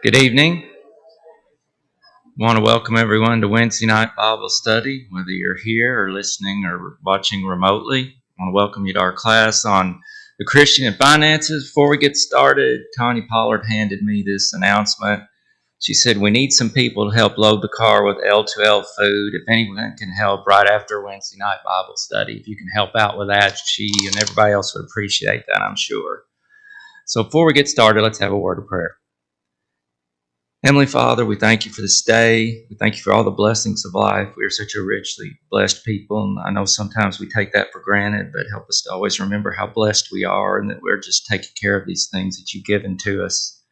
Good evening. I want to welcome everyone to Wednesday night Bible study, whether you're here or listening or watching remotely. I want to welcome you to our class on the Christian and finances. Before we get started, Tanya Pollard handed me this announcement. She said, we need some people to help load the car with L2L food. If anyone can help right after Wednesday night Bible study, if you can help out with that, she and everybody else would appreciate that, I'm sure. So before we get started, let's have a word of prayer. Heavenly Father, we thank you for this day. We thank you for all the blessings of life. We are such a richly blessed people, and I know sometimes we take that for granted, but help us to always remember how blessed we are and that we're just taking care of these things that you've given to us.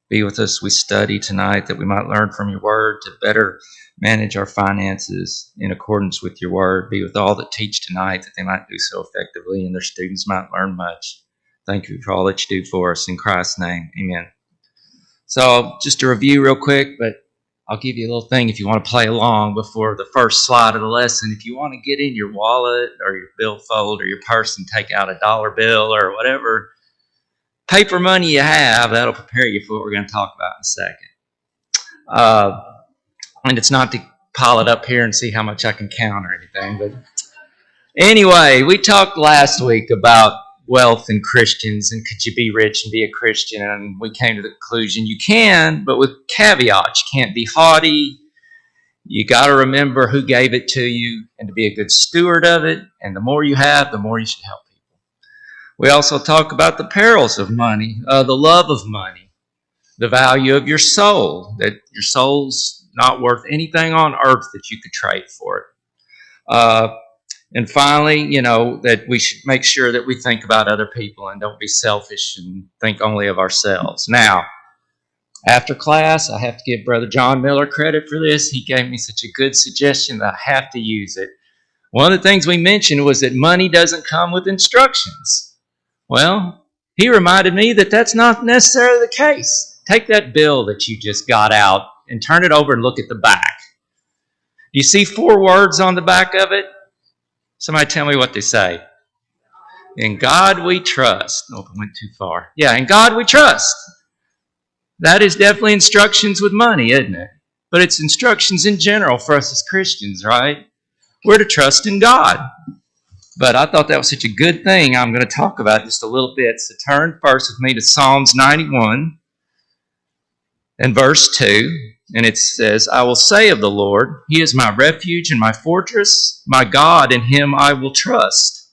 Be with us. We study tonight that we might learn from your word to better manage our finances in accordance with your word. Be with all that teach tonight that they might do so effectively and their students might learn much. Thank you for all that you do for us. In Christ's name, amen. So just to review real quick, but I'll give you a little thing if you want to play along before the first slide of the lesson. If you want to get in your wallet or your billfold or your purse and take out a dollar bill or whatever paper money you have, that'll prepare you for what we're going to talk about in a second. And it's not to pile it up here and see how much I can count or anything. But anyway, we talked last week about wealth and Christians and could you be rich and be a Christian, and we came to the conclusion you can, but with caveats. You can't be haughty. You got to remember who gave it to you and to be a good steward of it, and the more you have, the more you should help people. We also talk about the perils of money, the love of money, the value of your soul, that your soul's not worth anything on earth that you could trade for it. And finally, that we should make sure that we think about other people and don't be selfish and think only of ourselves. Now, after class, I have to give Brother John Miller credit for this. He gave me such a good suggestion that I have to use it. One of the things we mentioned was that money doesn't come with instructions. Well, he reminded me that that's not necessarily the case. Take that bill that you just got out and turn it over and look at the back. Do you see 4 words on the back of it? Somebody tell me what they say. In God we trust. Oh, I went too far. Yeah, in God we trust. That is definitely instructions with money, isn't it? But it's instructions in general for us as Christians, right? We're to trust in God. But I thought that was such a good thing. I'm going to talk about just a little bit. So turn first with me to Psalms 91 and verse 2. And it says, I will say of the Lord, He is my refuge and my fortress, my God, in Him I will trust.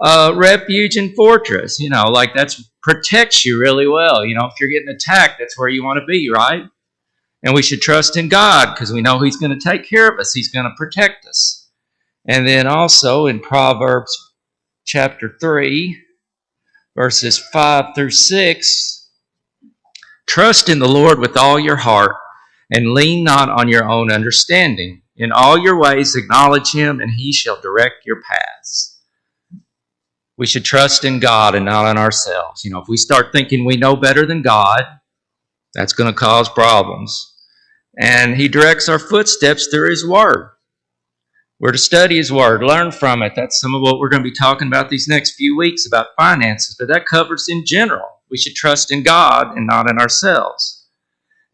Refuge and fortress, like that protects you really well. If you're getting attacked, that's where you want to be, right? And we should trust in God because we know He's going to take care of us. He's going to protect us. And then also in Proverbs chapter 3, verses 5 through 6, trust in the Lord with all your heart, and lean not on your own understanding. In all your ways acknowledge Him, and He shall direct your paths. We should trust in God and not in ourselves. If we start thinking we know better than God, that's going to cause problems. And He directs our footsteps through His Word. We're to study His Word, learn from it. That's some of what we're going to be talking about these next few weeks about finances, but that covers in general. We should trust in God and not in ourselves.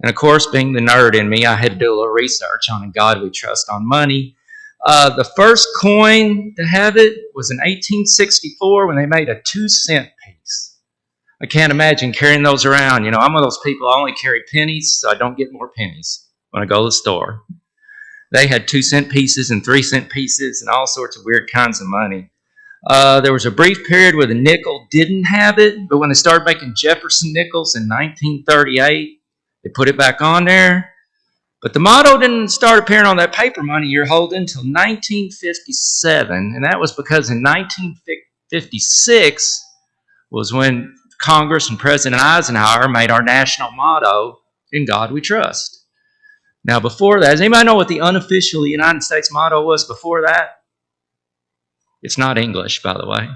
And of course, being the nerd in me, I had to do a little research on In God We Trust on money. The first coin to have it was in 1864 when they made a 2-cent piece. I can't imagine carrying those around. I'm one of those people, I only carry pennies, so I don't get more pennies when I go to the store. They had 2-cent pieces and 3-cent pieces and all sorts of weird kinds of money. There was a brief period where the nickel didn't have it, but when they started making Jefferson nickels in 1938, they put it back on there. But the motto didn't start appearing on that paper money you're holding until 1957. And that was because in 1956 was when Congress and President Eisenhower made our national motto, In God We Trust. Now before that, does anybody know what the unofficial United States motto was before that? It's not English, by the way.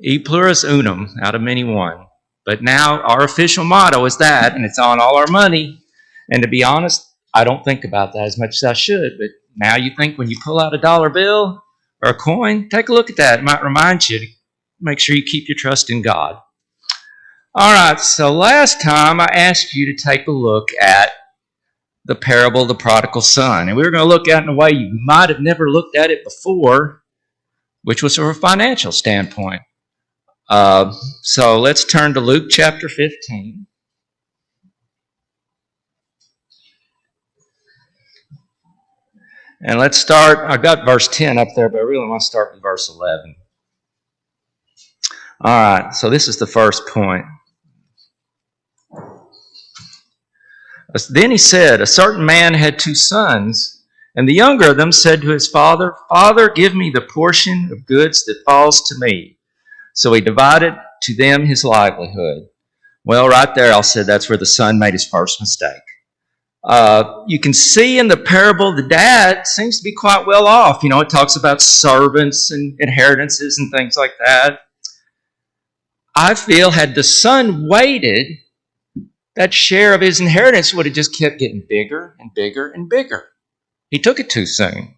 E pluribus unum, out of many one. But now our official motto is that, and it's on all our money. And to be honest, I don't think about that as much as I should. But now you think when you pull out a dollar bill or a coin, take a look at that. It might remind you to make sure you keep your trust in God. All right, so last time I asked you to take a look at the parable of the prodigal son. And we were going to look at it in a way you might have never looked at it before, which was from a financial standpoint. So let's turn to Luke chapter 15. And let's start, I got verse 10 up there, but I really want to start with verse 11. All right, so this is the first point. Then he said, a certain man had 2 sons, and the younger of them said to his father, Father, give me the portion of goods that falls to me. So he divided to them his livelihood. Well, right there, I'll say that's where the son made his first mistake. You can see in the parable the dad seems to be quite well off. You know, it talks about servants and inheritances and things like that. I feel had the son waited, that share of his inheritance would have just kept getting bigger and bigger and bigger. He took it too soon.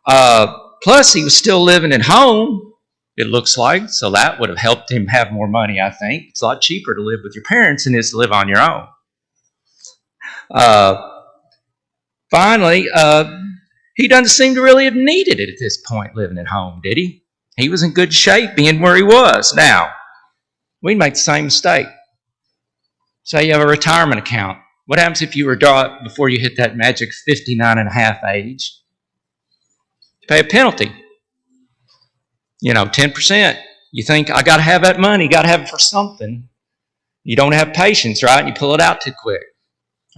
Plus, he was still living at home, it looks like, so that would have helped him have more money, I think. It's a lot cheaper to live with your parents than it is to live on your own. Finally, he doesn't seem to really have needed it at this point, living at home, did he? He was in good shape being where he was. Now, we make the same mistake. Say you have a retirement account. What happens if you withdraw it before you hit that magic 59 and a half age? You pay a penalty. 10%. You think, I got to have that money, got to have it for something. You don't have patience, right? You pull it out too quick.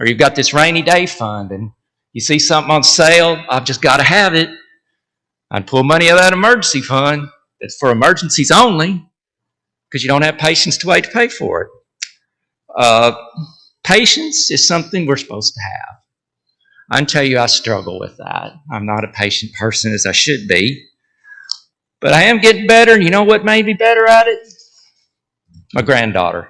Or you've got this rainy day fund and you see something on sale, I've just got to have it. I'd pull money out of that emergency fund that's for emergencies only because you don't have patience to wait to pay for it. Patience is something we're supposed to have. I can tell you I struggle with that. I'm not a patient person as I should be. But I am getting better, and you know what made me better at it? My granddaughter.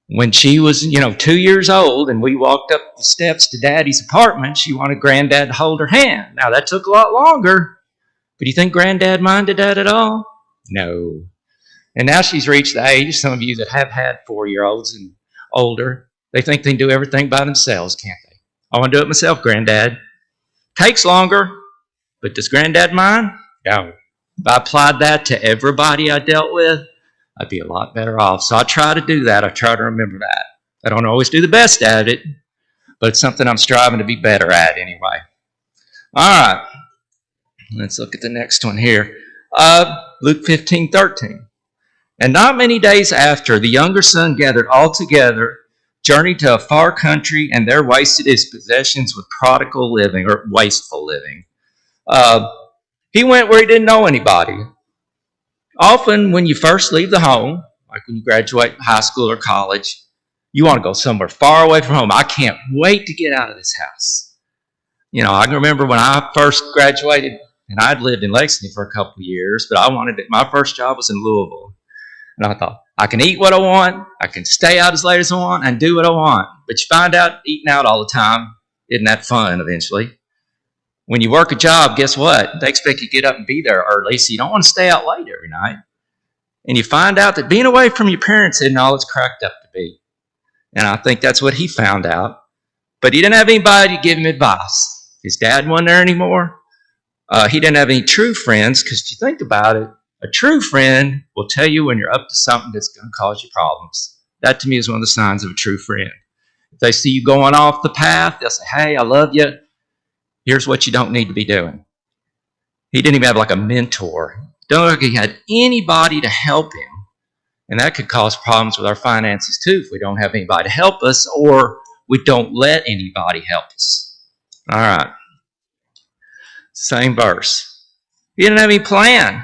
When she was, 2 years old and we walked up the steps to Daddy's apartment, she wanted Granddad to hold her hand. Now, that took a lot longer. But do you think Granddad minded that at all? No. And now she's reached the age, some of you that have had 4-year-olds and older, they think they can do everything by themselves, can't they? I want to do it myself, Granddad. Takes longer, but does Granddad mind? No. If I applied that to everybody I dealt with, I'd be a lot better off. So I try to do that. I try to remember that. I don't always do the best at it, but it's something I'm striving to be better at anyway. All right. Let's look at the next one here. Luke 15:13. And not many days after, the younger son gathered all together, journeyed to a far country, and there wasted his possessions with prodigal living, or wasteful living. He went where he didn't know anybody. Often when you first leave the home, like when you graduate high school or college, you want to go somewhere far away from home. I can't wait to get out of this house. I can remember when I first graduated, and I'd lived in Lexington for a couple of years, but my first job was in Louisville. And I thought, I can eat what I want, I can stay out as late as I want, and do what I want. But you find out eating out all the time isn't that fun eventually. When you work a job, guess what? They expect you to get up and be there early, so you don't want to stay out late every night. And you find out that being away from your parents isn't all it's cracked up to be. And I think that's what he found out. But he didn't have anybody to give him advice. His dad wasn't there anymore. He didn't have any true friends, because if you think about it, a true friend will tell you when you're up to something that's going to cause you problems. That to me is one of the signs of a true friend. If they see you going off the path, they'll say, hey, I love you. Here's what you don't need to be doing. He didn't even have like a mentor. Don't look like he had anybody to help him. And that could cause problems with our finances too if we don't have anybody to help us or we don't let anybody help us. All right. Same verse. He didn't have any plan.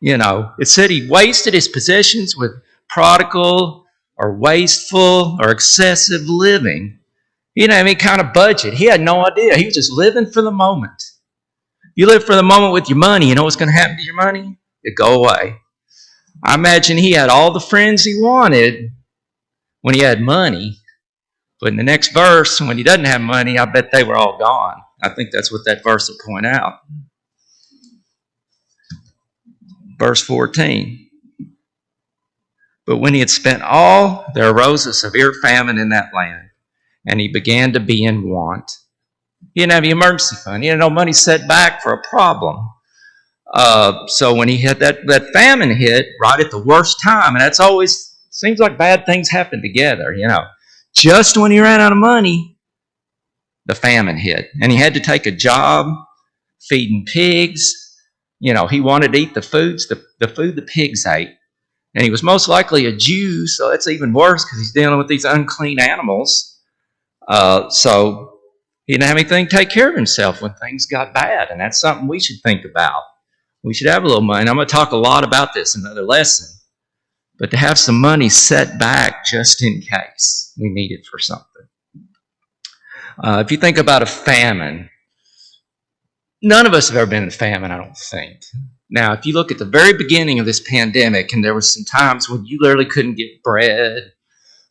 It said he wasted his possessions with prodigal or wasteful or excessive living. He didn't have any kind of budget. He had no idea. He was just living for the moment. You live for the moment with your money, you know what's going to happen to your money? It'll go away. I imagine he had all the friends he wanted when he had money. But in the next verse, when he doesn't have money, I bet they were all gone. I think that's what that verse will point out. Verse 14. But when he had spent all, there arose a severe famine in that land, and he began to be in want. He didn't have any emergency fund. He had no money set back for a problem. So when he had that famine hit right at the worst time, and that's always seems like bad things happen together, Just when he ran out of money, the famine hit, and he had to take a job feeding pigs. He wanted to eat the food the pigs ate. And he was most likely a Jew, so that's even worse because he's dealing with these unclean animals. So he didn't have anything to take care of himself when things got bad, and that's something we should think about. We should have a little money. And I'm going to talk a lot about this in another lesson. But to have some money set back just in case we need it for something. If you think about a famine, none of us have ever been in a famine, I don't think. Now, if you look at the very beginning of this pandemic, and there was some times when you literally couldn't get bread,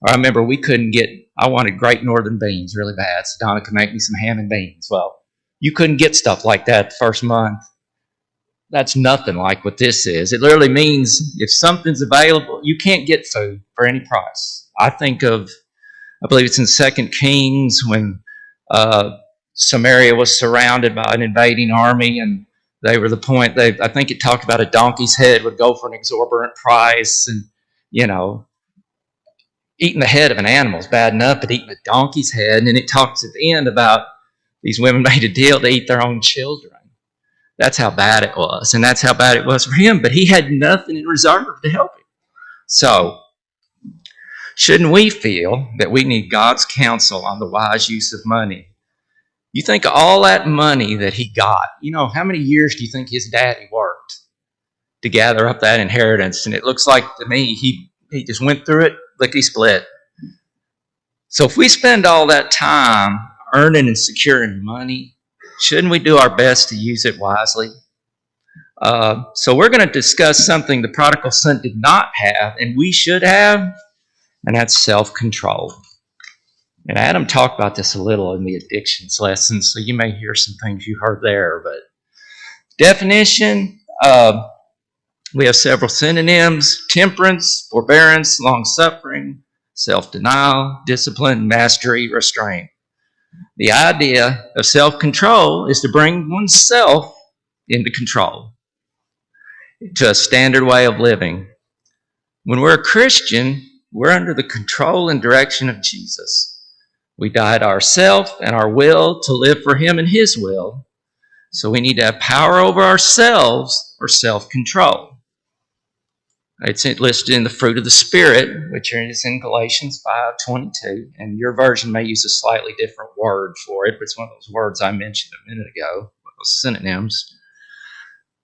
or I remember I wanted Great Northern beans really bad, so Donna could make me some ham and beans. Well, you couldn't get stuff like that the first month. That's nothing like what this is. It literally means if something's available, you can't get food for any price. I believe it's in 2 Kings when Samaria was surrounded by an invading army, and they were I think it talked about a donkey's head would go for an exorbitant price, and, eating the head of an animal is bad enough, but eating a donkey's head, and then it talks at the end about these women made a deal to eat their own children. That's how bad it was, and that's how bad it was for him, but he had nothing in reserve to help him. So, shouldn't we feel that we need God's counsel on the wise use of money? You think of all that money that he got. How many years do you think his daddy worked to gather up that inheritance? And it looks like to me he just went through it lickety-split. So if we spend all that time earning and securing money, shouldn't we do our best to use it wisely? So we're going to discuss something the prodigal son did not have, and we should have, and that's self-control. And Adam talked about this a little in the addictions lesson, so you may hear some things you heard there. But definition, we have several synonyms: temperance, forbearance, long-suffering, self-denial, discipline, mastery, restraint. The idea of self-control is to bring oneself into control, to a standard way of living. When we're a Christian, we're under the control and direction of Jesus. We died ourselves and our will to live for him and his will. So we need to have power over ourselves, or self-control. It's listed in the fruit of the Spirit, which is in Galatians 5:22, and your version may use a slightly different word for it, but it's one of those words I mentioned a minute ago, those synonyms.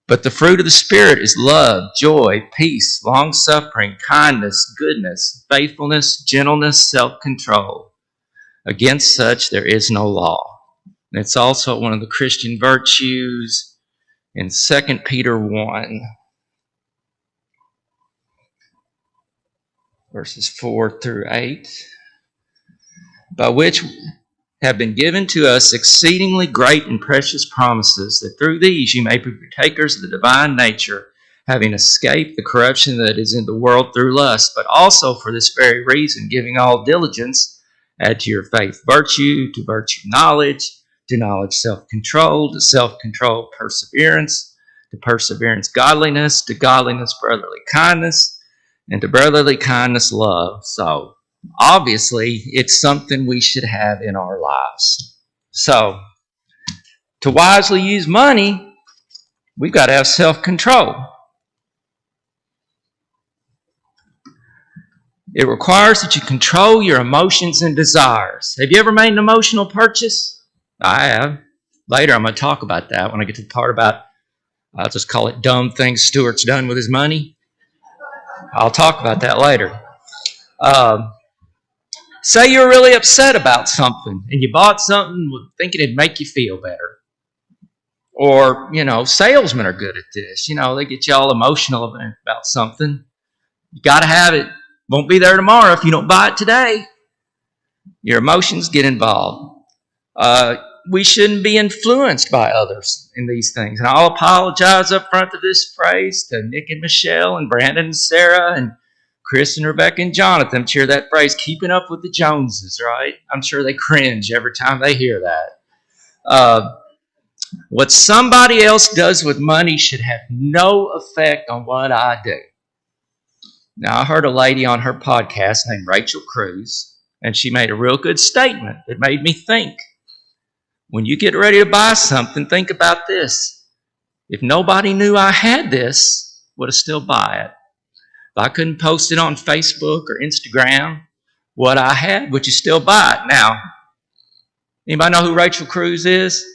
But the fruit of the Spirit is love, joy, peace, long-suffering, kindness, goodness, faithfulness, gentleness, self-control. Against such there is no law. And it's also one of the Christian virtues in 2 Peter 1, verses 4 through 8, by which have been given to us exceedingly great and precious promises, that through these you may be partakers of the divine nature, having escaped the corruption that is in the world through lust, but also for this very reason, giving all diligence, add to your faith virtue, to virtue knowledge, to knowledge self-control, to self-control perseverance, to perseverance godliness, to godliness brotherly kindness, and to brotherly kindness love. So, obviously, it's something we should have in our lives. So, to wisely use money, we've got to have self-control. It requires that you control your emotions and desires. Have you ever made an emotional purchase? I have. Later, I'm going to talk about that when I get to the part about, I'll just call it dumb things Stuart's done with his money. I'll talk about that later. Say you're really upset about something and you bought something thinking it'd make you feel better. Or, salesmen are good at this. They get you all emotional about something. You got to have it. Won't be there tomorrow if you don't buy it today. Your emotions get involved. We shouldn't be influenced by others in these things. And I'll apologize up front to this phrase to Nick and Michelle and Brandon and Sarah and Chris and Rebecca and Jonathan cheer that phrase, keeping up with the Joneses, right? I'm sure they cringe every time they hear that. What somebody else does with money should have no effect on what I do. Now, I heard a lady on her podcast named Rachel Cruz, and she made a real good statement that made me think. When you get ready to buy something, think about this. If nobody knew I had this, would I still buy it? If I couldn't post it on Facebook or Instagram, what I had, would you still buy it? Now, anybody know who Rachel Cruz is?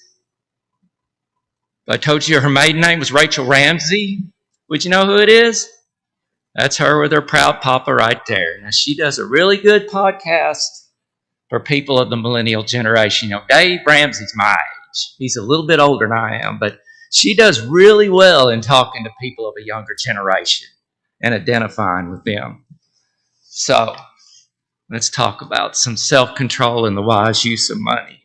If I told you her maiden name was Rachel Ramsey, would you know who it is? That's her with her proud papa right there. Now, she does a really good podcast for people of the millennial generation. You know, Dave Ramsey's my age. He's a little bit older than I am, but she does really well in talking to people of a younger generation and identifying with them. So, let's talk about some self-control and the wise use of money.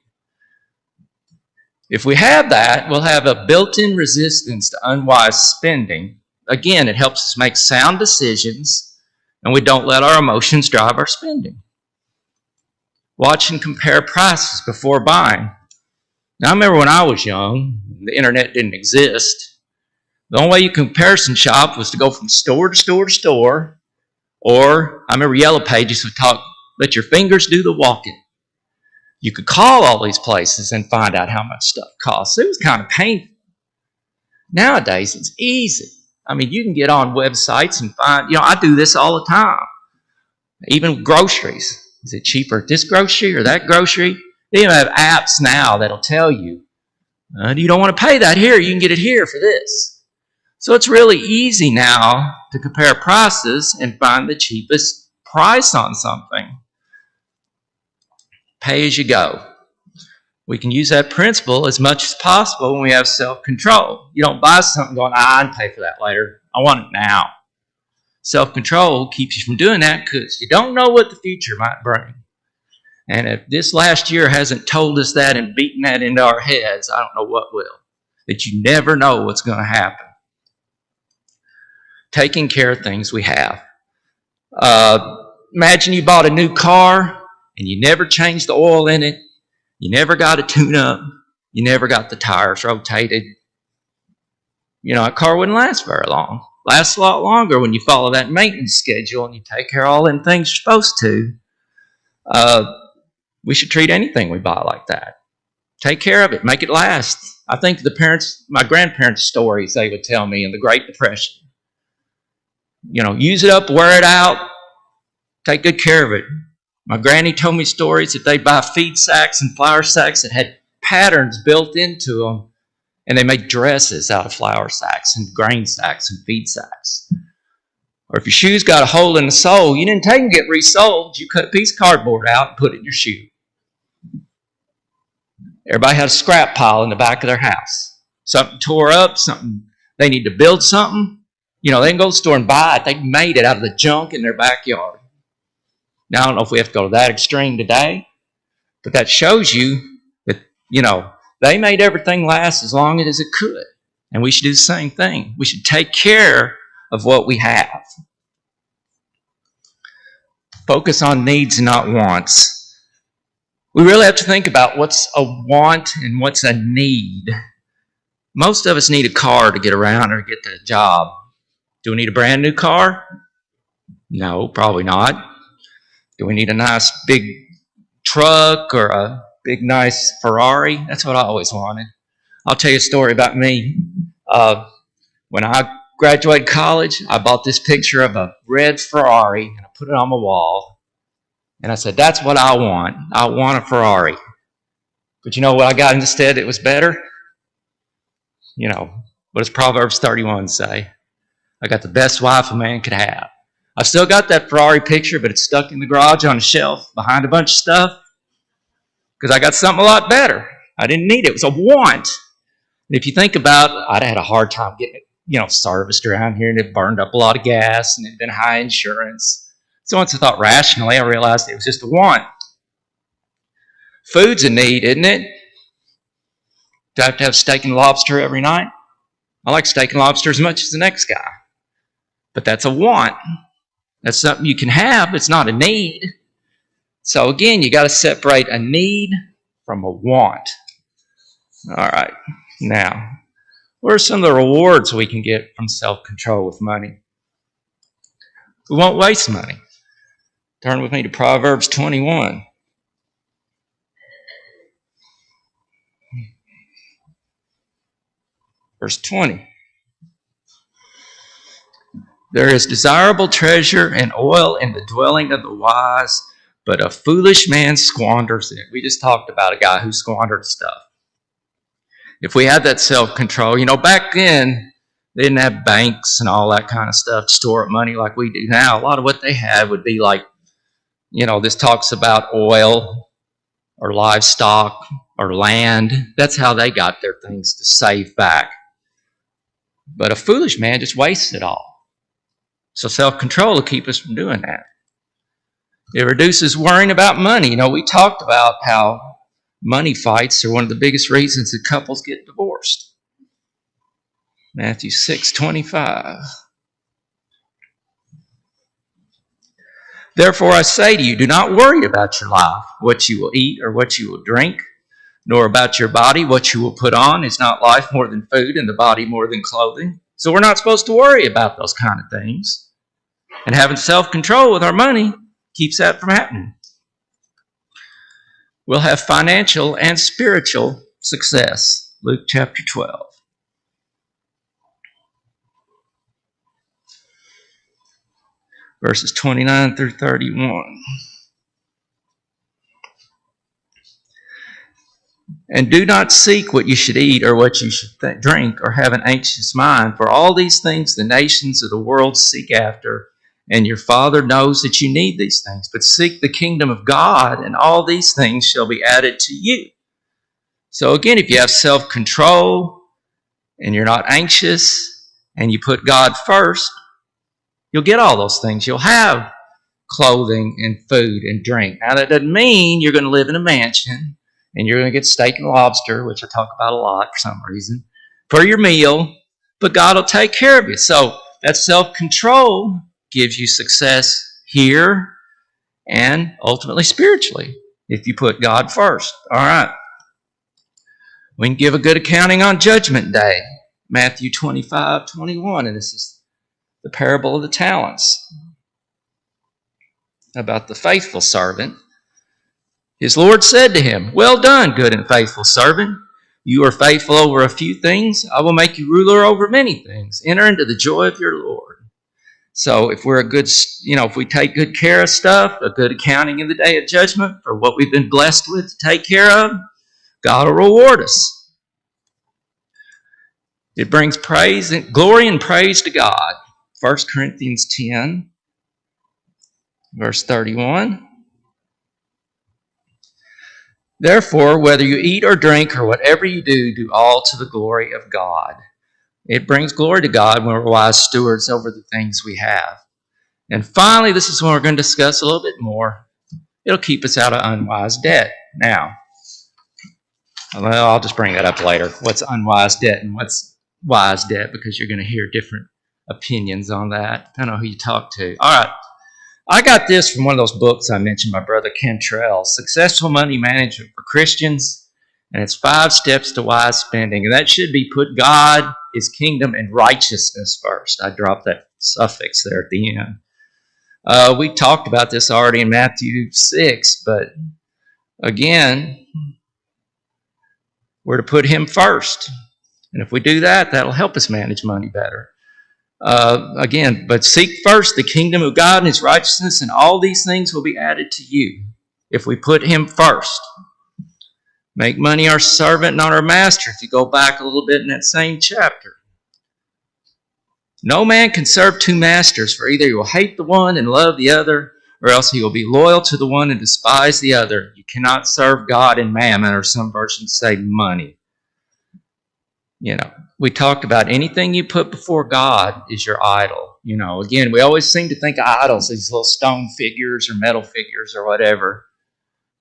If we have that, we'll have a built-in resistance to unwise spending. Again, it helps us make sound decisions, and we don't let our emotions drive our spending. Watch and compare prices before buying. Now, I remember when I was young, the internet didn't exist. The only way you comparison shop was to go from store to store to store, or I remember Yellow Pages would let your fingers do the walking. You could call all these places and find out how much stuff costs. It was kind of painful. Nowadays, it's easy. I mean, you can get on websites and find, I do this all the time. Even groceries. Is it cheaper at this grocery or that grocery? They even have apps now that'll tell you, you don't want to pay that here, you can get it here for this. So it's really easy now to compare prices and find the cheapest price on something. Pay as you go. We can use that principle as much as possible when we have self-control. You don't buy something going, I can pay for that later. I want it now. Self-control keeps you from doing that because you don't know what the future might bring. And if this last year hasn't told us that and beaten that into our heads, I don't know what will. That you never know what's going to happen. Taking care of things we have. Imagine you bought a new car and you never changed the oil in it. You never got a tune-up. You never got the tires rotated. A car wouldn't last very long. Lasts a lot longer when you follow that maintenance schedule and you take care of all them things you're supposed to. We should treat anything we buy like that. Take care of it. Make it last. I think my grandparents' stories they would tell me in the Great Depression. Use it up, wear it out, take good care of it. My granny told me stories that they'd buy feed sacks and flour sacks that had patterns built into them, and they made dresses out of flour sacks and grain sacks and feed sacks. Or if your shoes got a hole in the sole, you didn't take them to get resoled. You cut a piece of cardboard out and put it in your shoe. Everybody had a scrap pile in the back of their house. Something tore up, something they need to build something. They didn't go to the store and buy it. They made it out of the junk in their backyard. Now, I don't know if we have to go to that extreme today, but that shows you that, they made everything last as long as it could. And we should do the same thing. We should take care of what we have. Focus on needs and not wants. We really have to think about what's a want and what's a need. Most of us need a car to get around or get to a job. Do we need a brand new car? No, probably not. Do we need a nice big truck or a big nice Ferrari? That's what I always wanted. I'll tell you a story about me. When I graduated college, I bought this picture of a red Ferrari and I put it on my wall. And I said, that's what I want. I want a Ferrari. But you know what I got instead? It was better. What does Proverbs 31 say? I got the best wife a man could have. I've still got that Ferrari picture, but it's stuck in the garage on a shelf behind a bunch of stuff because I got something a lot better. I didn't need it. It was a want. And if you think about it, I'd had a hard time getting it, serviced around here, and it burned up a lot of gas, and it had been high insurance. So once I thought rationally, I realized it was just a want. Food's a need, isn't it? Do I have to have steak and lobster every night? I like steak and lobster as much as the next guy. But that's a want. That's something you can have. It's not a need. So again, you got to separate a need from a want. All right. Now, what are some of the rewards we can get from self-control with money? We won't waste money. Turn with me to Proverbs 21. Verse 20. There is desirable treasure and oil in the dwelling of the wise, but a foolish man squanders it. We just talked about a guy who squandered stuff. If we had that self-control, back then, they didn't have banks and all that kind of stuff to store up money like we do now. A lot of what they had would be like, this talks about oil or livestock or land. That's how they got their things to save back. But a foolish man just wastes it all. So self-control will keep us from doing that. It reduces worrying about money. We talked about how money fights are one of the biggest reasons that couples get divorced. Matthew 6:25. Therefore I say to you, do not worry about your life, what you will eat or what you will drink, nor about your body, what you will put on. Is not life more than food and the body more than clothing? So we're not supposed to worry about those kind of things. And having self-control with our money keeps that from happening. We'll have financial and spiritual success. Luke chapter 12. Verses 29 through 31. And do not seek what you should eat or what you should drink or have an anxious mind, for all these things the nations of the world seek after, and your Father knows that you need these things. But seek the kingdom of God, and all these things shall be added to you. So again, if you have self-control and you're not anxious and you put God first, you'll get all those things. You'll have clothing and food and drink. Now that doesn't mean you're going to live in a mansion and you're going to get steak and lobster, which I talk about a lot for some reason, for your meal, but God will take care of you. So that self-control gives you success here and ultimately spiritually if you put God first. All right. We can give a good accounting on Judgment Day. Matthew 25:21, and this is the parable of the talents about the faithful servant. His Lord said to him, well done, good and faithful servant. You are faithful over a few things. I will make you ruler over many things. Enter into the joy of your Lord. So if we're if we take good care of stuff, a good accounting in the day of judgment for what we've been blessed with to take care of, God will reward us. It brings praise and glory and praise to God. 1 Corinthians 10, verse 31. Therefore, whether you eat or drink or whatever you do, do all to the glory of God. It brings glory to God when we're wise stewards over the things we have. And finally, this is what we're going to discuss a little bit more. It'll keep us out of unwise debt. Now, I'll just bring that up later. What's unwise debt and what's wise debt, because you're going to hear different opinions on that. I don't know who you talk to. All right. I got this from one of those books I mentioned, my brother Cantrell, Successful Money Management for Christians. And it's 5 steps to wise spending. And that should be put God, His kingdom, and righteousness first. I dropped that suffix there at the end. We talked about this already in Matthew 6, but again, we're to put Him first. And if we do that, that'll help us manage money better. But seek first the kingdom of God and His righteousness, and all these things will be added to you if we put Him first. Make money our servant, not our master. If you go back a little bit in that same chapter. No man can serve 2 masters, for either he will hate the one and love the other, or else he will be loyal to the one and despise the other. You cannot serve God and mammon, or some versions say money. We talked about anything you put before God is your idol. Again, we always seem to think of idols, these little stone figures or metal figures or whatever.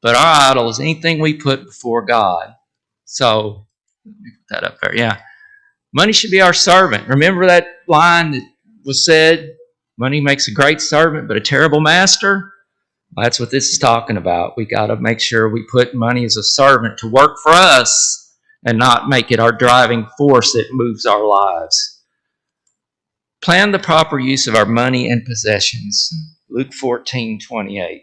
But our idol is anything we put before God. So, let me put that up there. Yeah. Money should be our servant. Remember that line that was said, Money makes a great servant, but a terrible master. That's what this is talking about. We got to make sure we put money as a servant to work for us and not make it our driving force that moves our lives. Plan the proper use of our money and possessions. Luke 14:28.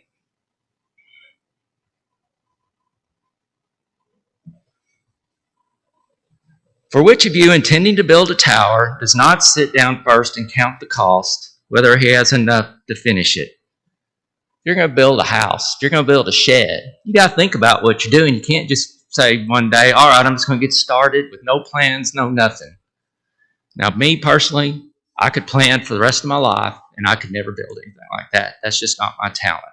For which of you, intending to build a tower, does not sit down first and count the cost, whether he has enough to finish it? If you're going to build a house, if you're going to build a shed, you got to think about what you're doing. You can't just say one day, all right, I'm just going to get started with no plans, no nothing. Now, me personally, I could plan for the rest of my life, and I could never build anything like that. That's just not my talent.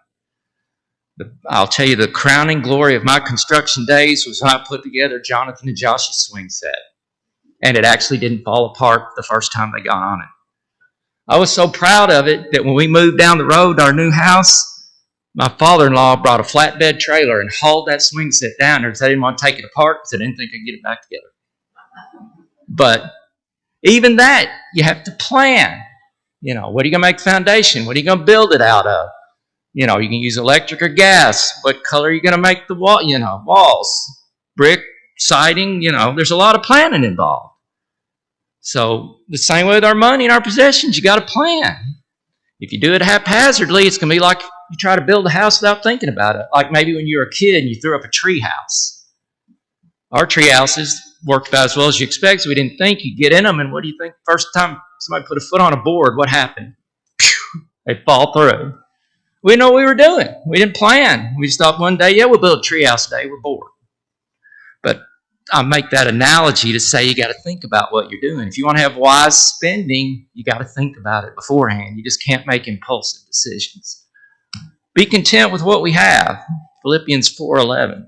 I'll tell you, the crowning glory of my construction days was when I put together Jonathan and Josh's swing set. And it actually didn't fall apart the first time they got on it. I was so proud of it that when we moved down the road to our new house, my father-in-law brought a flatbed trailer and hauled that swing set down there because I didn't want to take it apart because I didn't think I could get it back together. But even that, you have to plan. What are you going to make foundation? What are you going to build it out of? You can use electric or gas. What color are you going to make the wall? Walls, brick, siding. There's a lot of planning involved. So the same way with our money and our possessions, you got to plan. If you do it haphazardly, it's going to be like you try to build a house without thinking about it. Like maybe when you were a kid and you threw up a tree house. Our tree houses worked about as well as you expect, so we didn't think. You get in them, and what do you think? First time somebody put a foot on a board, what happened? They'd fall through. We didn't know what we were doing. We didn't plan. We just thought one day, we'll build a tree house today. We're bored. But I make that analogy to say you got to think about what you're doing. If you want to have wise spending, you got to think about it beforehand. You just can't make impulsive decisions. Be content with what we have. Philippians 4:11.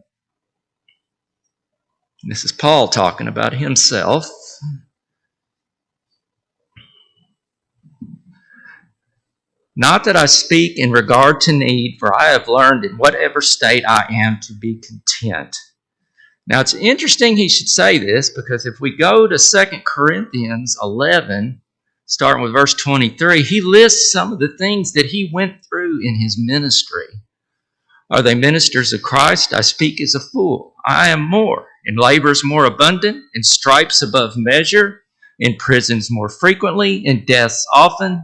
This is Paul talking about himself. Not that I speak in regard to need, for I have learned in whatever state I am to be content. Now, it's interesting he should say this, because if we go to 2 Corinthians 11, starting with verse 23, he lists some of the things that he went through in his ministry. Are they ministers of Christ? I speak as a fool. I am more. In labors more abundant, in stripes above measure, in prisons more frequently, in deaths often.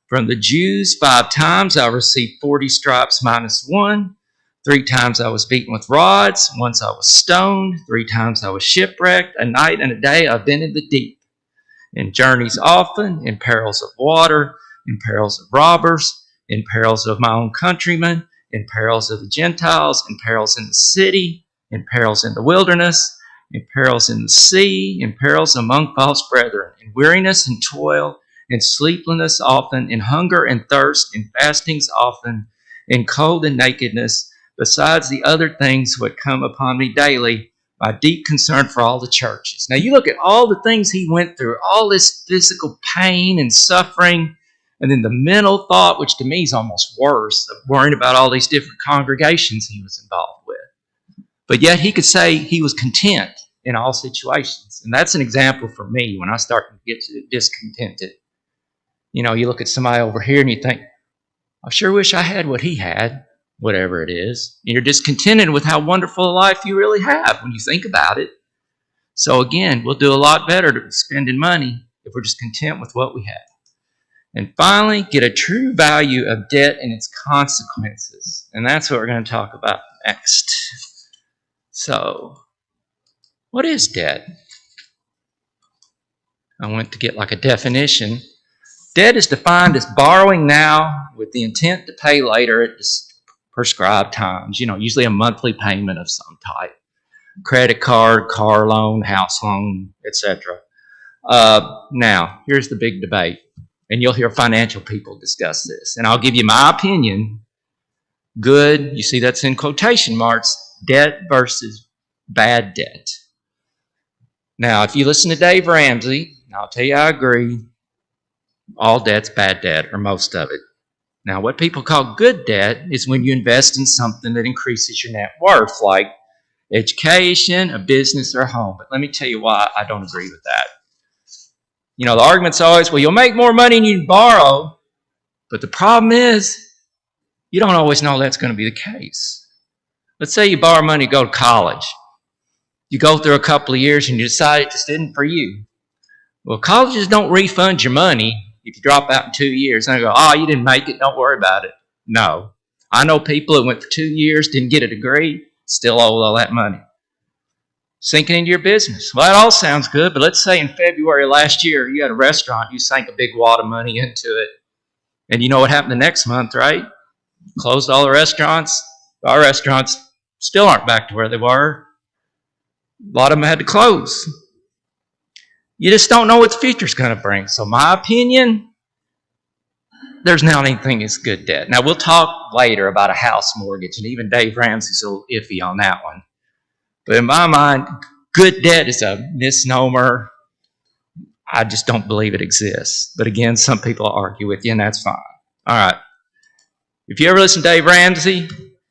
From the Jews 5 times I received 40 stripes minus 1. 3 times I was beaten with rods. Once I was stoned. 3 times I was shipwrecked. A night and a day I've been in the deep. In journeys often, in perils of water, in perils of robbers, in perils of my own countrymen, in perils of the Gentiles, in perils in the city, in perils in the wilderness, in perils in the sea, in perils among false brethren, in weariness and toil, in sleeplessness often, in hunger and thirst, in fastings often, in cold and nakedness, besides the other things which come upon me daily, my deep concern for all the churches. Now you look at all the things he went through, all this physical pain and suffering, and then the mental thought, which to me is almost worse, of worrying about all these different congregations he was involved with. But yet he could say he was content in all situations. And that's an example for me when I start to get discontented. You look at somebody over here and you think, I sure wish I had what he had, whatever it is. And you're discontented with how wonderful a life you really have when you think about it. So again, we'll do a lot better to spending money if we're just content with what we have. And finally, get a true value of debt and its consequences. And that's what we're going to talk about next. So, what is debt? I went to get like a definition. Debt is defined as borrowing now with the intent to pay later at prescribed times. Usually a monthly payment of some type. Credit card, car loan, house loan, etc. Now, here's the big debate. And you'll hear financial people discuss this. And I'll give you my opinion. Good, you see that's in quotation marks, debt versus bad debt. Now, if you listen to Dave Ramsey, I'll tell you I agree, all debt's bad debt, or most of it. Now, what people call good debt is when you invest in something that increases your net worth, like education, a business, or a home. But let me tell you why I don't agree with that. The argument's always, well, you'll make more money than you borrow. But the problem is, you don't always know that's going to be the case. Let's say you borrow money to go to college. You go through a couple of years and you decide it just isn't for you. Well, colleges don't refund your money if you drop out in 2 years. And they go, oh, you didn't make it, don't worry about it. No. I know people that went for 2 years, didn't get a degree, still owe all that money. Sinking into your business. Well, that all sounds good, but let's say in February last year, you had a restaurant, you sank a big wad of money into it. And you know what happened the next month, right? Closed all the restaurants. Our restaurants still aren't back to where they were. A lot of them had to close. You just don't know what the future's going to bring. So my opinion, there's not anything as good debt. Now, we'll talk later about a house mortgage, and even Dave Ramsey's a little iffy on that one. But in my mind, good debt is a misnomer. I just don't believe it exists. But again, some people argue with you, and that's fine. All right. If you ever listen to Dave Ramsey,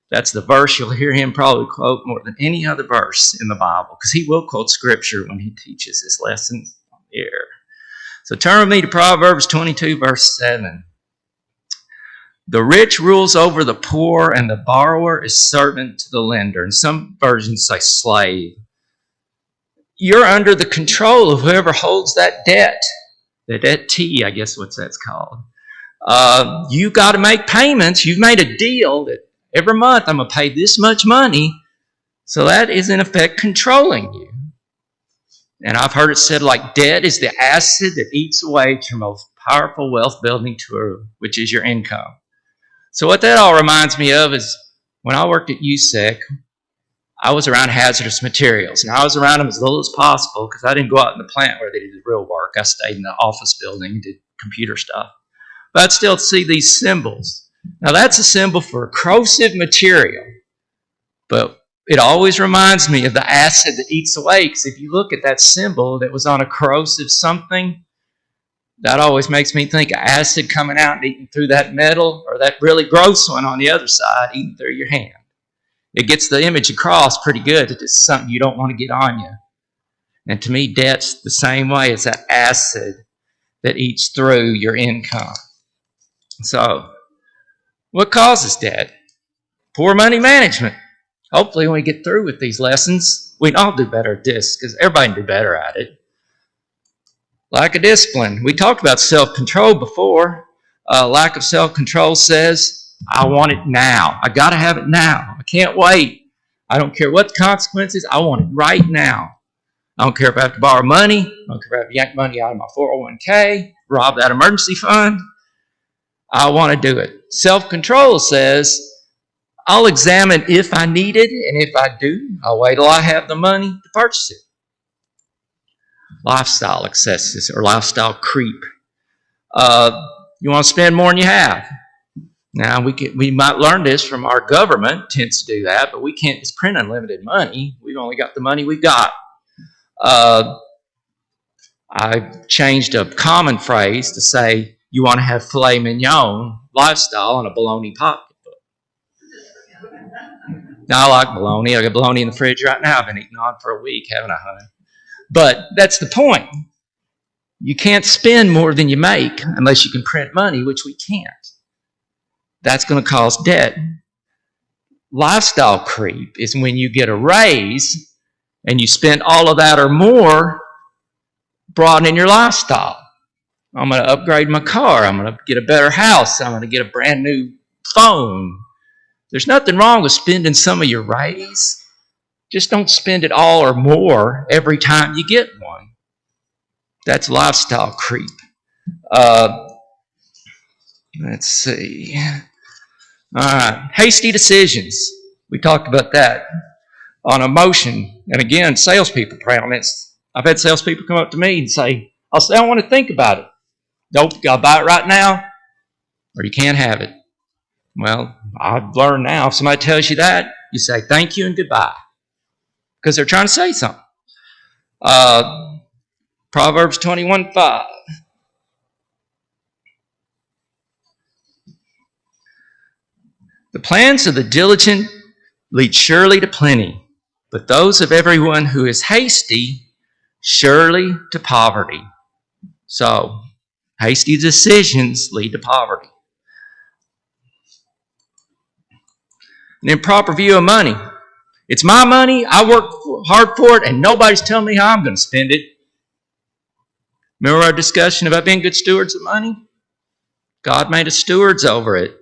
that's the verse you'll hear him probably quote more than any other verse in the Bible, because he will quote Scripture when he teaches his lesson on the air. So turn with me to Proverbs 22, verse 7. The rich rules over the poor, and the borrower is servant to the lender. And some versions say slave. You're under the control of whoever holds that debt. The debt T, I guess what that's called. You got to make payments. You've made a deal that every month I'm going to pay this much money. So that is in effect controlling you. And I've heard it said like debt is the acid that eats away at your most powerful wealth building tool, which is your income. So what that all reminds me of is when I worked at USEC, I was around hazardous materials. And I was around them as little as possible because I didn't go out in the plant where they did the real work. I stayed in the office building and did computer stuff. But I'd still see these symbols. Now that's a symbol for corrosive material. But it always reminds me of the acid that eats away. Because if you look at that symbol that was on a corrosive something, that always makes me think of acid coming out and eating through that metal, or that really gross one on the other side eating through your hand. It gets the image across pretty good that it's something you don't want to get on you. And to me, debt's the same way. It's that acid that eats through your income. So, what causes debt? Poor money management. Hopefully when we get through with these lessons, we can all do better at this, because everybody can do better at it. Lack of discipline. We talked about self-control before. Lack of self-control says, I want it now. I got to have it now. I can't wait. I don't care what the consequences. I want it right now. I don't care if I have to borrow money. I don't care if I have to yank money out of my 401k, rob that emergency fund. I want to do it. Self-control says, I'll examine if I need it, and if I do, I'll wait till I have the money to purchase it. Lifestyle excesses or lifestyle creep. You want to spend more than you have. Now, we might learn this from our government, tends to do that, but we can't just print unlimited money. We've only got the money we've got. I changed a common phrase to say, you want to have filet mignon lifestyle on a bologna pocketbook. Now, I like bologna. I got bologna in the fridge right now. I've been eating on for a week, haven't I, honey? But that's the point. You can't spend more than you make unless you can print money, which we can't. That's going to cause debt. Lifestyle creep is when you get a raise and you spend all of that or more broadening your lifestyle. I'm going to upgrade my car. I'm going to get a better house. I'm going to get a brand new phone. There's nothing wrong with spending some of your raise. Just don't spend it all or more every time you get one. That's lifestyle creep. Let's see. All right. Hasty decisions. We talked about that. On emotion. And again, salespeople prey on this. I've had salespeople come up to me and say, I want to think about it. Nope, you got to buy it right now, or you can't have it. Well, I've learned now, if somebody tells you that, you say thank you and goodbye. Because they're trying to say something. Proverbs 21:5. The plans of the diligent lead surely to plenty, but those of everyone who is hasty surely to poverty. So, hasty decisions lead to poverty. An improper view of money. It's my money, I work hard for it, and nobody's telling me how I'm going to spend it. Remember our discussion about being good stewards of money? God made us stewards over it.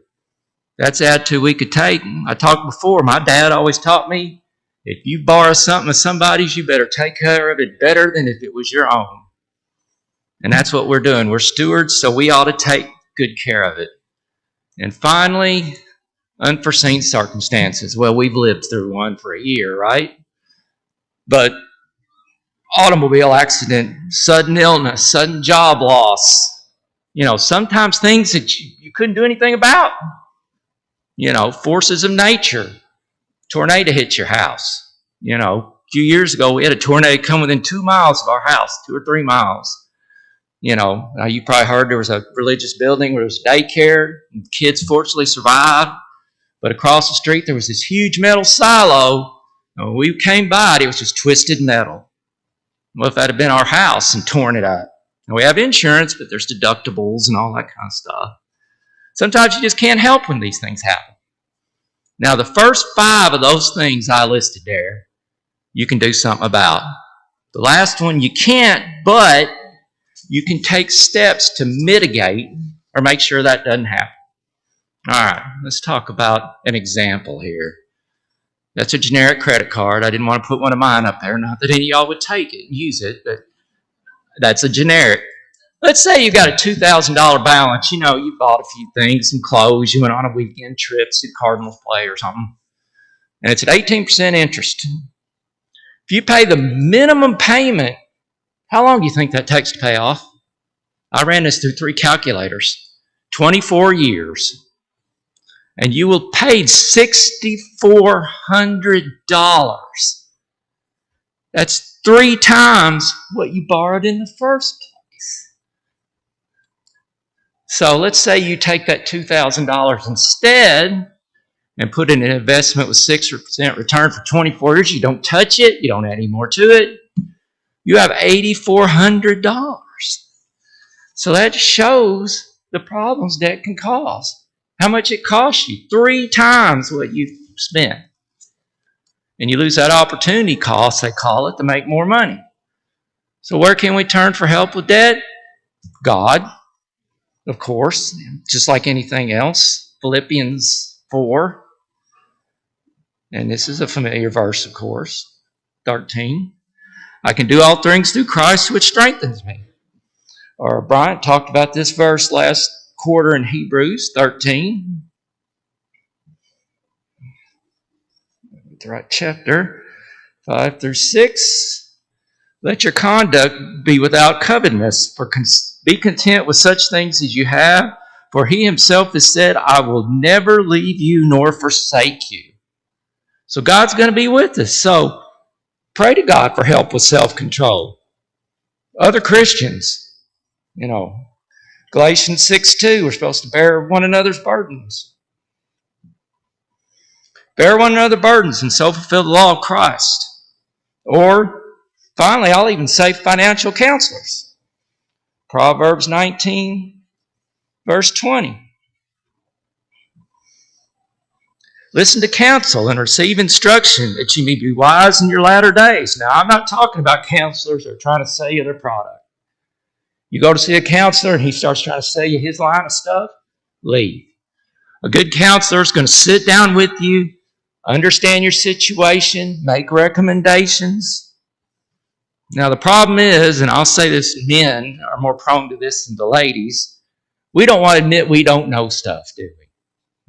That's the attitude we could take. I talked before, my dad always taught me, if you borrow something of somebody's, you better take care of it better than if it was your own. And that's what we're doing. We're stewards, so we ought to take good care of it. And finally, unforeseen circumstances. Well, we've lived through one for a year, right? But automobile accident, sudden illness, sudden job loss. Sometimes things that you couldn't do anything about. Forces of nature. Tornado hits your house. A few years ago, we had a tornado come within 2 miles of our house, 2 or 3 miles. Now you probably heard there was a religious building where there was daycare, and kids fortunately survived. But across the street, there was this huge metal silo. And when we came by it, it was just twisted metal. Well, if that had been our house and torn it up. Now, we have insurance, but there's deductibles and all that kind of stuff. Sometimes you just can't help when these things happen. Now, the first 5 of those things I listed there, you can do something about. The last one you can't, but you can take steps to mitigate or make sure that doesn't happen. All right, let's talk about an example here. That's a generic credit card. I didn't want to put one of mine up there. Not that any of y'all would take it and use it, but that's a generic. Let's say you got a $2,000 balance. You bought a few things, some clothes. You went on a weekend trip to Cardinals play or something. And it's at 18% interest. If you pay the minimum payment, how long do you think that takes to pay off? I ran this through 3 calculators. 24 years. And you will pay $6,400. That's 3 times what you borrowed in the first place. So let's say you take that $2,000 instead and put it in an investment with 6% return for 24 years. You don't touch it. You don't add any more to it. You have $8,400. So that shows the problems debt can cause. How much it costs you? 3 times what you spent. And you lose that opportunity cost, they call it, to make more money. So where can we turn for help with debt? God, of course, just like anything else. Philippians 4. And this is a familiar verse, of course. 13. I can do all things through Christ which strengthens me. Or Bryant talked about this verse last quarter in Hebrews 13. The right chapter, 5 through 6. Let your conduct be without covetousness, for be content with such things as you have, for he himself has said, I will never leave you nor forsake you. So God's going to be with us. So pray to God for help with self-control. Other Christians, Galatians 6:2, we're supposed to bear one another's burdens. Bear one another's burdens and so fulfill the law of Christ. Or, finally, I'll even say financial counselors. Proverbs 19, verse 20. Listen to counsel and receive instruction that you may be wise in your latter days. Now, I'm not talking about counselors that are trying to sell you their product. You go to see a counselor and he starts trying to sell you his line of stuff, leave. A good counselor is going to sit down with you, understand your situation, make recommendations. Now, the problem is, and I'll say this, men are more prone to this than the ladies, we don't want to admit we don't know stuff, do we?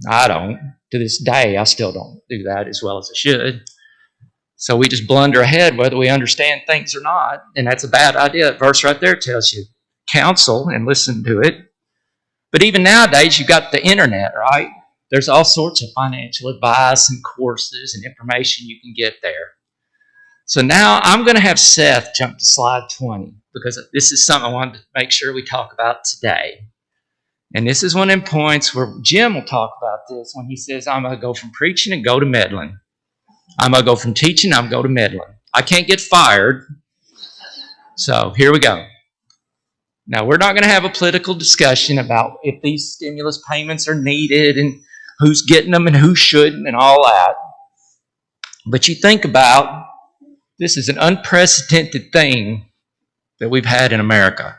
I don't. To this day, I still don't do that as well as I should. So we just blunder ahead whether we understand things or not, and that's a bad idea. That verse right there tells you, counsel and listen to it. But even nowadays, you've got the internet, right? There's all sorts of financial advice and courses and information you can get there. So now I'm going to have Seth jump to slide 20 because this is something I wanted to make sure we talk about today. And this is one of them points where Jim will talk about this when he says, I'm going to go from preaching and go to meddling. I'm going to go from teaching, I'm going to go to meddling. I can't get fired. So here we go. Now, we're not going to have a political discussion about if these stimulus payments are needed and who's getting them and who shouldn't and all that. But you think about, this is an unprecedented thing that we've had in America.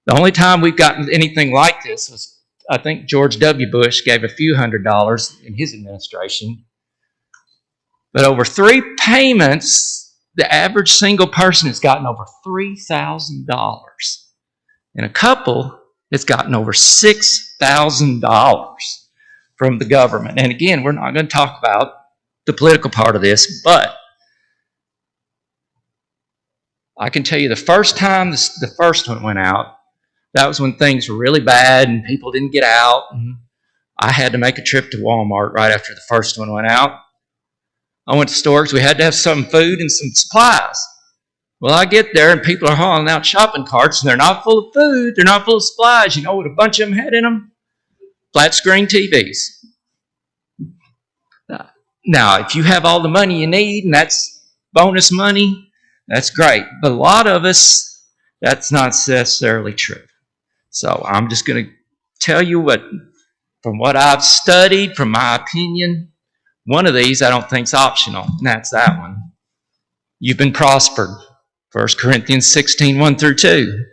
The only time we've gotten anything like this was, I think George W. Bush gave a few $100s in his administration. But over 3 payments, the average single person has gotten over $3,000. And a couple has gotten over $6,000 from the government. And again, we're not going to talk about the political part of this, but I can tell you the first time the first one went out, that was when things were really bad and people didn't get out. And I had to make a trip to Walmart right after the first one went out. I went to the store because we had to have some food and some supplies. Well, I get there and people are hauling out shopping carts and they're not full of food, they're not full of supplies. You know what a bunch of them had in them? Flat screen TVs. Now, if you have all the money you need and that's bonus money, that's great. But a lot of us, that's not necessarily true. So I'm just going to tell you from what I've studied, from my opinion, one of these I don't think is optional, and that's that one. You've been prospered. 1 Corinthians 16, 1 through 2.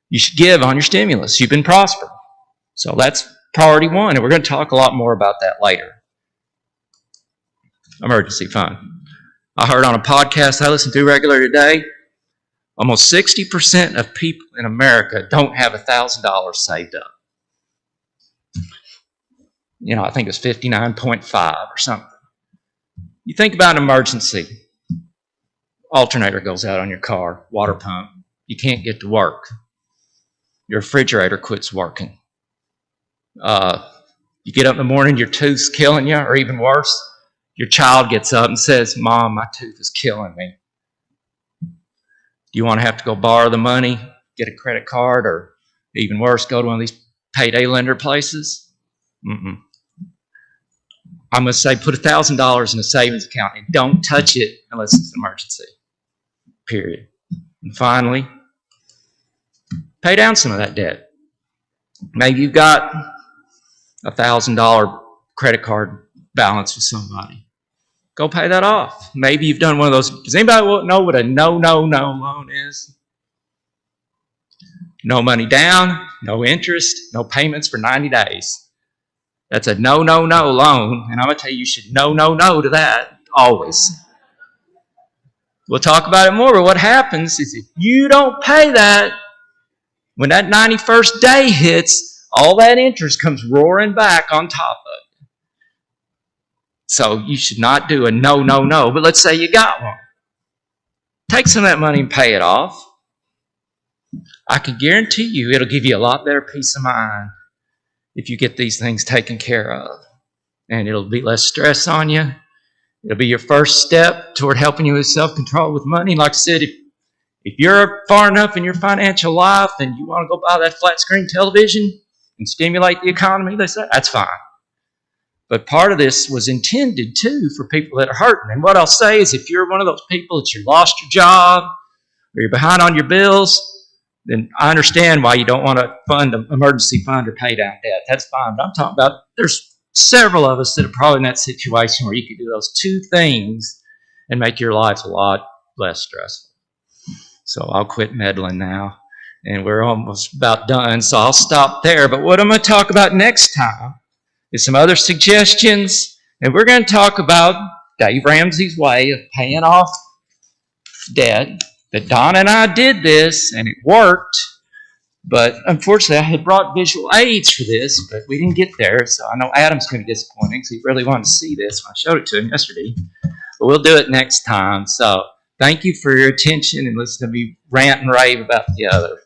You should give on your stimulus. You've been prospered. So that's priority one, and we're going to talk a lot more about that later. Emergency fund. I heard on a podcast I listen to regularly today, almost 60% of people in America don't have $1,000 saved up. You know, I think it's 59.5 or something. You think about an emergency. Alternator goes out on your car, water pump. You can't get to work. Your refrigerator quits working. You get up in the morning, your tooth's killing you, or even worse, your child gets up and says, "Mom, my tooth is killing me." Do you want to have to go borrow the money, get a credit card, or even worse, go to one of these payday lender places? I'm going to say put $1,000 in a savings account and don't touch it unless it's an emergency. Period. And finally, pay down some of that debt. Maybe you've got $1,000 credit card balance with somebody. Go pay that off. Maybe you've done one of those. Does anybody know what a no loan is? No money down, no interest, no payments for 90 days. That's a no loan, and I'm going to tell you, you should no to that always. We'll talk about it more, but what happens is if you don't pay that, when that 91st day hits, all that interest comes roaring back on top of it. So you should not do a no, but let's say you got one. Take some of that money and pay it off. I can guarantee you it'll give you a lot better peace of mind if you get these things taken care of. And it'll be less stress on you. It'll be your first step toward helping you with self-control with money. Like I said, if you're far enough in your financial life and you want to go buy that flat screen television and stimulate the economy, that's fine. But part of this was intended, too, for people that are hurting. And what I'll say is if you're one of those people that you lost your job or you're behind on your bills, then I understand why you don't want to fund an emergency fund or pay down debt. That's fine. But I'm talking about there's several of us that are probably in that situation where you could do those two things and make your life a lot less stressful. So I'll quit meddling now. And we're almost about done, so I'll stop there. But what I'm going to talk about next time is some other suggestions. And we're going to talk about Dave Ramsey's way of paying off debt. That Don and I did this, and it worked. But unfortunately, I had brought visual aids for this, but we didn't get there. So I know Adam's going to be disappointed because he really wanted to see this when I showed it to him yesterday. But we'll do it next time. So thank you for your attention and listen to me rant and rave about the other.